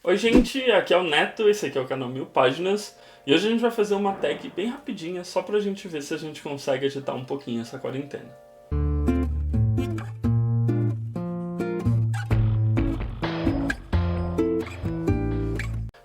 Oi gente, aqui é o Neto, esse aqui é o canal Mil Páginas e hoje a gente vai fazer uma tag bem rapidinha só pra gente ver se a gente consegue agitar um pouquinho essa quarentena.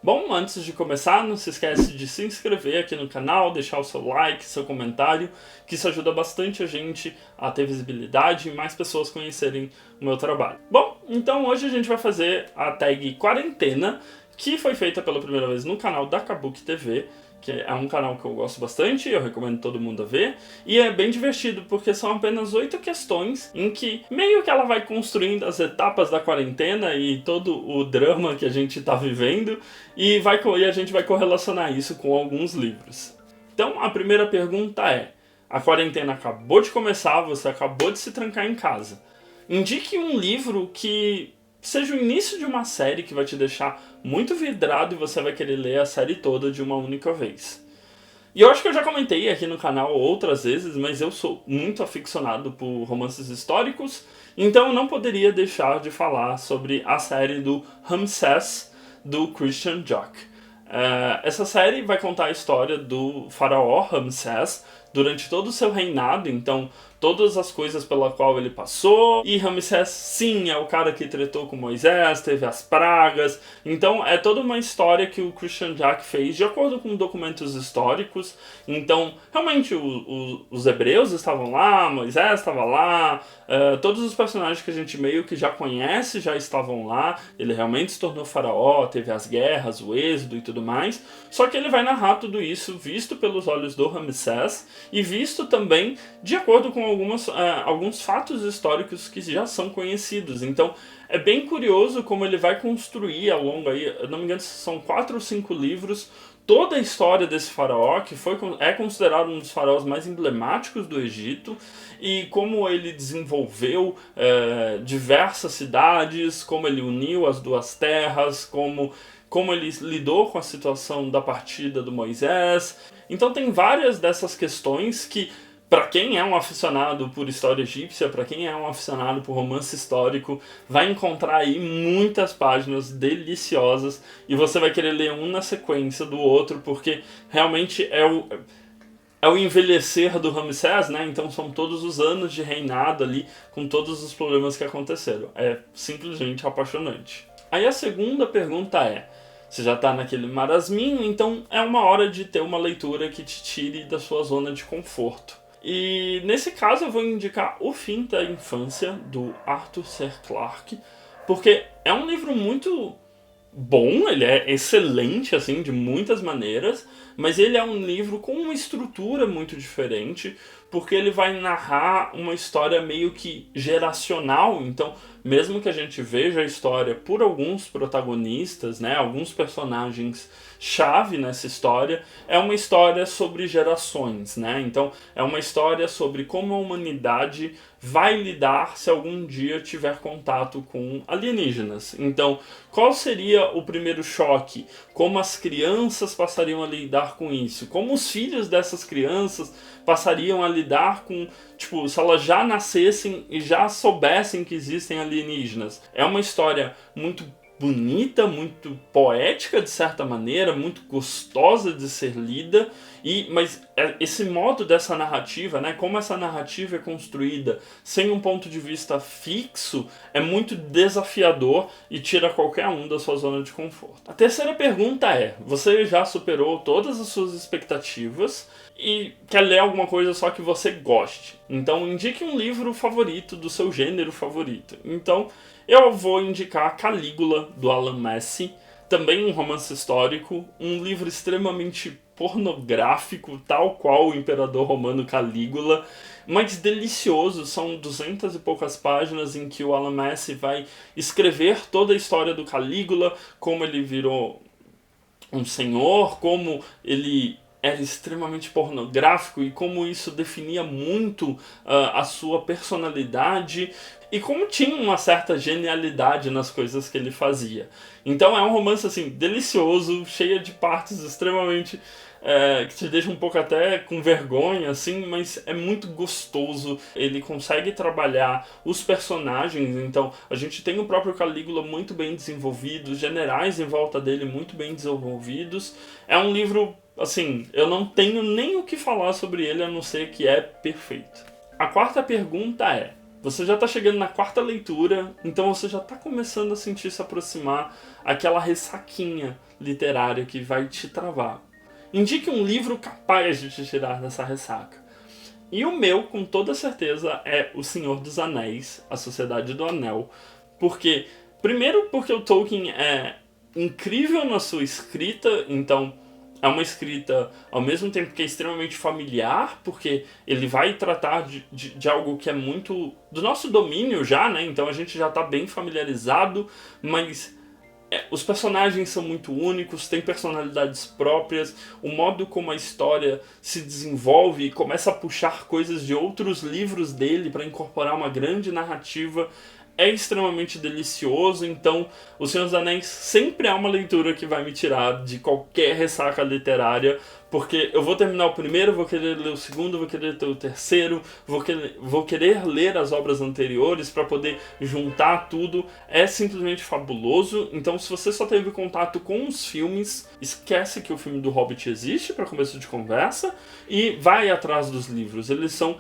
Bom, antes de começar, não se esquece de se inscrever aqui no canal, deixar o seu like, seu comentário, que isso ajuda bastante a gente a ter visibilidade e mais pessoas conhecerem o meu trabalho. Bom, então hoje a gente vai fazer a tag quarentena, que foi feita pela primeira vez no canal da Kabuki TV, que é um canal que eu gosto bastante, eu recomendo todo mundo a ver, e é bem divertido, porque são apenas 8 questões em que meio que ela vai construindo as etapas da quarentena e todo o drama que a gente está vivendo, e a gente vai correlacionar isso com alguns livros. Então a primeira pergunta é, a quarentena acabou de começar, você acabou de se trancar em casa. Indique um livro que seja o início de uma série que vai te deixar muito vidrado e você vai querer ler a série toda de uma única vez. E eu acho que eu já comentei aqui no canal outras vezes, mas eu sou muito aficionado por romances históricos, então eu não poderia deixar de falar sobre a série do Ramsés, do Christian Jock. Essa série vai contar a história do faraó Ramsés durante todo o seu reinado, então todas as coisas pela qual ele passou. E Ramsés, sim, é o cara que tretou com Moisés, teve as pragas. Então é toda uma história que o Christian Jock fez de acordo com documentos históricos. Então, realmente, os hebreus estavam lá, Moisés estava lá, todos os personagens que a gente meio que já conhece já estavam lá. Ele realmente se tornou faraó, teve as guerras, o êxodo e tudo mais. Só que ele vai narrar tudo isso visto pelos olhos do Ramsés e visto também de acordo com alguns fatos históricos que já são conhecidos. Então é bem curioso como ele vai construir ao longo aí, não me engano, são 4 ou 5 livros, toda a história desse faraó, que é considerado um dos faraós mais emblemáticos do Egito, e como ele desenvolveu diversas cidades, como ele uniu as duas terras, como ele lidou com a situação da partida do Moisés. Então tem várias dessas questões que, para quem é um aficionado por história egípcia, para quem é um aficionado por romance histórico, vai encontrar aí muitas páginas deliciosas e você vai querer ler um na sequência do outro, porque realmente é o envelhecer do Ramsés, né? Então são todos os anos de reinado ali, com todos os problemas que aconteceram. É simplesmente apaixonante. Aí a segunda pergunta é, você já está naquele marasminho, então é uma hora de ter uma leitura que te tire da sua zona de conforto. E nesse caso eu vou indicar O Fim da Infância, do Arthur C. Clarke, porque é um livro muito bom, ele é excelente assim de muitas maneiras, mas ele é um livro com uma estrutura muito diferente, porque ele vai narrar uma história meio que geracional. Então, mesmo que a gente veja a história por alguns protagonistas, né, alguns personagens chave nessa história, é uma história sobre gerações, né? Então, é uma história sobre como a humanidade vai lidar se algum dia tiver contato com alienígenas. Então, qual seria o primeiro choque? Como as crianças passariam a lidar com isso? Como os filhos dessas crianças passariam a lidar com, tipo, se elas já nascessem e já soubessem que existem alienígenas? É uma história muito bonita, muito poética de certa maneira, muito gostosa de ser lida, mas esse modo dessa narrativa, né, como essa narrativa é construída sem um ponto de vista fixo, é muito desafiador e tira qualquer um da sua zona de conforto. A terceira pergunta é, você já superou todas as suas expectativas e quer ler alguma coisa só que você goste? Então indique um livro favorito do seu gênero favorito. Então eu vou indicar Calígula, do Alan Massie, também um romance histórico, um livro extremamente pornográfico, tal qual o imperador romano Calígula, mas delicioso. São 200 e poucas páginas em que o Alan Massie vai escrever toda a história do Calígula, como ele virou um senhor, como ele era extremamente pornográfico e como isso definia muito a sua personalidade e como tinha uma certa genialidade nas coisas que ele fazia. Então é um romance assim delicioso, cheio de partes extremamente que te deixa um pouco até com vergonha, assim, mas é muito gostoso. Ele consegue trabalhar os personagens, então a gente tem o próprio Calígula muito bem desenvolvido, os generais em volta dele muito bem desenvolvidos. É um livro, assim, eu não tenho nem o que falar sobre ele, a não ser que é perfeito. A quarta pergunta é: você já está chegando na quarta leitura, então você já está começando a sentir se aproximar aquela ressaquinha literária que vai te travar. Indique um livro capaz de te tirar dessa ressaca. E o meu, com toda certeza, é O Senhor dos Anéis, A Sociedade do Anel. Primeiro porque o Tolkien é incrível na sua escrita, então é uma escrita ao mesmo tempo que é extremamente familiar, porque ele vai tratar de algo que é muito do nosso domínio já, né? Então a gente já está bem familiarizado, mas os personagens são muito únicos, têm personalidades próprias, o modo como a história se desenvolve e começa a puxar coisas de outros livros dele para incorporar uma grande narrativa é extremamente delicioso. Então O Senhor dos Anéis sempre é uma leitura que vai me tirar de qualquer ressaca literária, porque eu vou terminar o primeiro, vou querer ler o segundo, vou querer ler o terceiro, vou querer ler as obras anteriores para poder juntar tudo. É simplesmente fabuloso. Então se você só teve contato com os filmes, esquece que o filme do Hobbit existe para começo de conversa e vai atrás dos livros. Eles são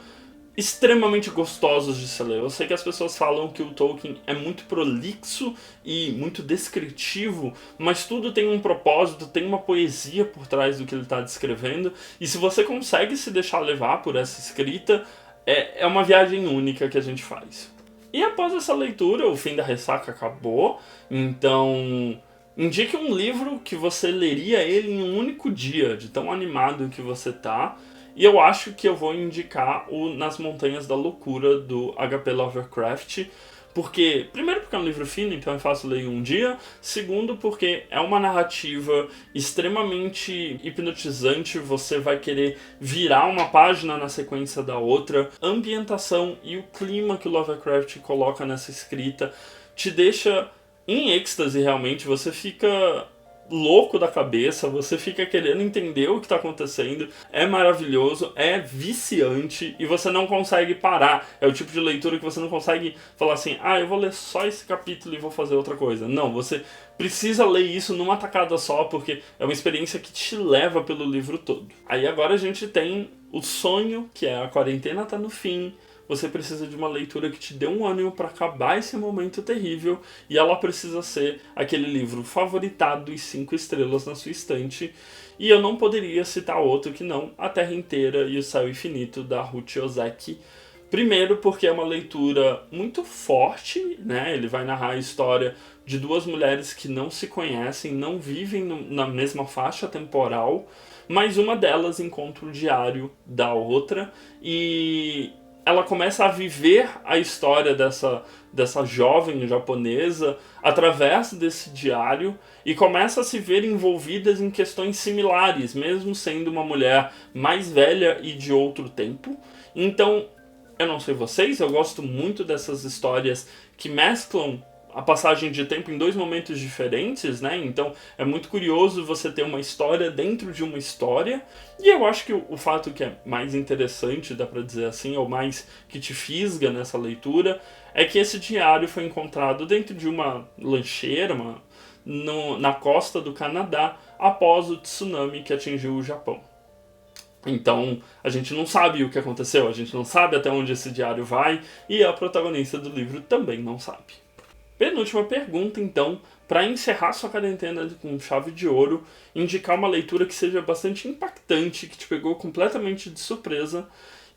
extremamente gostosos de se ler. Eu sei que as pessoas falam que o Tolkien é muito prolixo e muito descritivo, mas tudo tem um propósito, tem uma poesia por trás do que ele está descrevendo, e se você consegue se deixar levar por essa escrita, é uma viagem única que a gente faz. E após essa leitura, o fim da ressaca acabou, então indique um livro que você leria ele em um único dia, de tão animado que você tá. E eu acho que eu vou indicar o Nas Montanhas da Loucura, do H.P. Lovecraft. Primeiro porque é um livro fino, então é fácil ler em um dia. Segundo porque é uma narrativa extremamente hipnotizante. Você vai querer virar uma página na sequência da outra. A ambientação e o clima que o Lovecraft coloca nessa escrita te deixa em êxtase realmente. Você fica louco da cabeça, você fica querendo entender o que está acontecendo, é maravilhoso, é viciante e você não consegue parar. É o tipo de leitura que você não consegue falar assim, eu vou ler só esse capítulo e vou fazer outra coisa. Não, você precisa ler isso numa tacada só, porque é uma experiência que te leva pelo livro todo. Aí agora a gente tem o sonho, que é a quarentena tá no fim. Você precisa de uma leitura que te dê um ânimo para acabar esse momento terrível, e ela precisa ser aquele livro favoritado e 5 estrelas na sua estante. E eu não poderia citar outro que não A Terra Inteira e o Céu Infinito, da Ruchi Ozeki. Primeiro porque é uma leitura muito forte, né? Ele vai narrar a história de duas mulheres que não se conhecem, não vivem na mesma faixa temporal, mas uma delas encontra o diário da outra e ela começa a viver a história dessa jovem japonesa através desse diário e começa a se ver envolvidas em questões similares, mesmo sendo uma mulher mais velha e de outro tempo. Então, eu não sei vocês, eu gosto muito dessas histórias que mesclam a passagem de tempo em 2 momentos diferentes, né? Então é muito curioso você ter uma história dentro de uma história. E eu acho que o fato que é mais interessante, dá pra dizer assim, ou mais que te fisga nessa leitura, é que esse diário foi encontrado dentro de uma lancheira, na costa do Canadá, após o tsunami que atingiu o Japão. Então, a gente não sabe o que aconteceu, a gente não sabe até onde esse diário vai, e a protagonista do livro também não sabe. Penúltima pergunta, então, para encerrar sua quarentena com chave de ouro, indicar uma leitura que seja bastante impactante, que te pegou completamente de surpresa,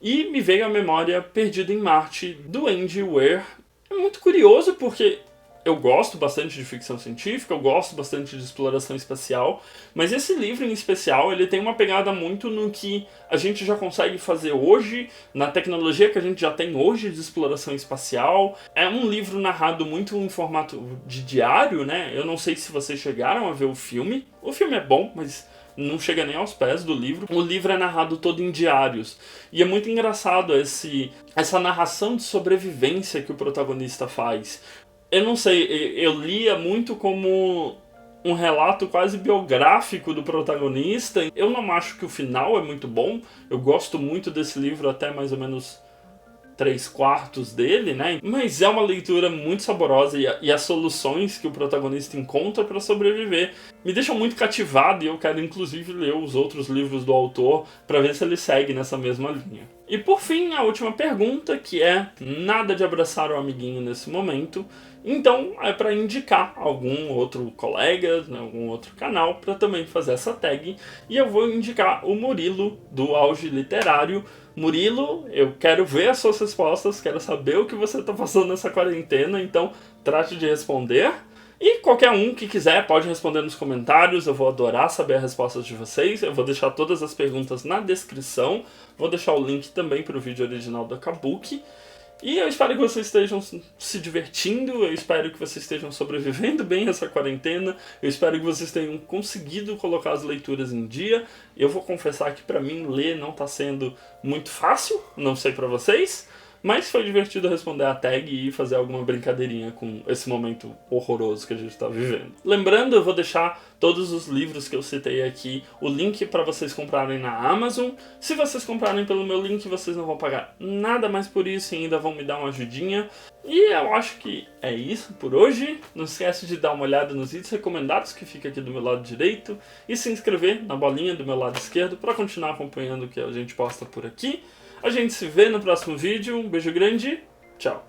e me veio à memória Perdido em Marte, do Andy Weir. É muito curioso porque eu gosto bastante de ficção científica, eu gosto bastante de exploração espacial, mas esse livro em especial, ele tem uma pegada muito no que a gente já consegue fazer hoje, na tecnologia que a gente já tem hoje de exploração espacial. É um livro narrado muito em formato de diário, né? Eu não sei se vocês chegaram a ver o filme. O filme é bom, mas não chega nem aos pés do livro. O livro é narrado todo em diários. E é muito engraçado essa narração de sobrevivência que o protagonista faz. Eu não sei, eu lia muito como um relato quase biográfico do protagonista. Eu não acho que o final é muito bom, eu gosto muito desse livro até mais ou menos 3/4 dele, né? Mas é uma leitura muito saborosa e as soluções que o protagonista encontra para sobreviver me deixam muito cativado, e eu quero inclusive ler os outros livros do autor para ver se ele segue nessa mesma linha. E por fim, a última pergunta, que é nada de abraçar o amiguinho nesse momento, então é para indicar algum outro colega, né, algum outro canal para também fazer essa tag, e eu vou indicar o Murilo do Auge Literário. Murilo, eu quero ver as suas respostas, quero saber o que você está passando nessa quarentena, então trate de responder. E qualquer um que quiser pode responder nos comentários, eu vou adorar saber as respostas de vocês. Eu vou deixar todas as perguntas na descrição, vou deixar o link também para o vídeo original da Kabuki. E eu espero que vocês estejam se divertindo, eu espero que vocês estejam sobrevivendo bem essa quarentena, eu espero que vocês tenham conseguido colocar as leituras em dia. Eu vou confessar que para mim ler não está sendo muito fácil, não sei para vocês, mas foi divertido responder a tag e fazer alguma brincadeirinha com esse momento horroroso que a gente está vivendo. Lembrando, eu vou deixar todos os livros que eu citei aqui, o link para vocês comprarem na Amazon. Se vocês comprarem pelo meu link, vocês não vão pagar nada mais por isso e ainda vão me dar uma ajudinha. E eu acho que é isso por hoje. Não esquece de dar uma olhada nos vídeos recomendados que fica aqui do meu lado direito e se inscrever na bolinha do meu lado esquerdo para continuar acompanhando o que a gente posta por aqui. A gente se vê no próximo vídeo. Um beijo grande. Tchau.